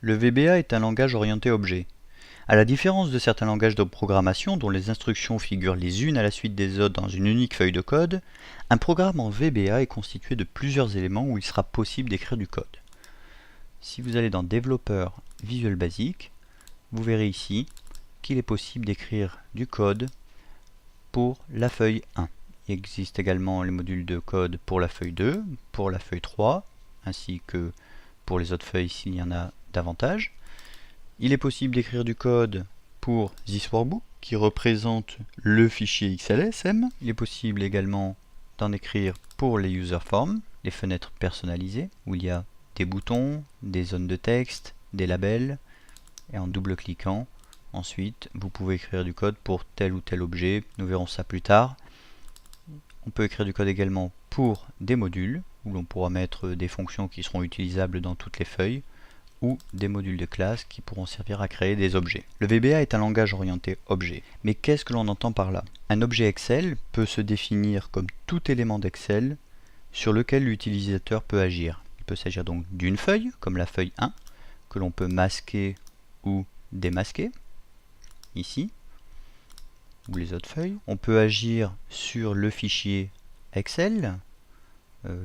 Le VBA est un langage orienté objet. À la différence de certains langages de programmation dont les instructions figurent les unes à la suite des autres dans une unique feuille de code, un programme en VBA est constitué de plusieurs éléments où il sera possible d'écrire du code. Si vous allez dans Développeur Visual Basic, vous verrez ici qu'il est possible d'écrire du code pour la feuille 1. Il existe également les modules de code pour la feuille 2, pour la feuille 3, ainsi que pour les autres feuilles s'il y en a davantage. Il est possible d'écrire du code pour ThisWorkbook, qui représente le fichier XLSM. Il est possible également d'en écrire pour les user forms, les fenêtres personnalisées, où il y a des boutons, des zones de texte, des labels, et en double-cliquant, ensuite, vous pouvez écrire du code pour tel ou tel objet. Nous verrons ça plus tard. On peut écrire du code également pour des modules, où l'on pourra mettre des fonctions qui seront utilisables dans toutes les feuilles, ou des modules de classe qui pourront servir à créer des objets. Le VBA est un langage orienté objet. Mais qu'est-ce que l'on entend par là? Un objet Excel peut se définir comme tout élément d'Excel sur lequel l'utilisateur peut agir. Il peut s'agir donc d'une feuille, comme la feuille 1, que l'on peut masquer ou démasquer, ici, ou les autres feuilles. On peut agir sur le fichier Excel,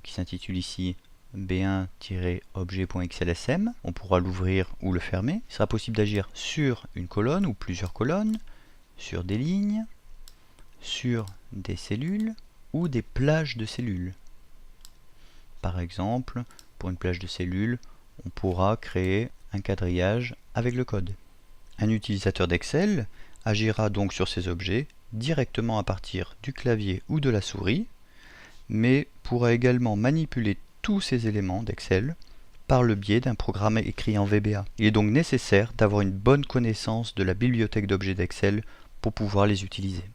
qui s'intitule ici b1-objet.xlsm. On pourra l'ouvrir ou le fermer. Il sera possible d'agir sur une colonne ou plusieurs colonnes, sur des lignes, sur des cellules ou des plages de cellules. Par exemple, pour une plage de cellules, on pourra créer un quadrillage avec le code. Un utilisateur d'Excel agira donc sur ces objets directement à partir du clavier ou de la souris, mais pourra également manipuler tous ces éléments d'Excel par le biais d'un programme écrit en VBA. Il est donc nécessaire d'avoir une bonne connaissance de la bibliothèque d'objets d'Excel pour pouvoir les utiliser.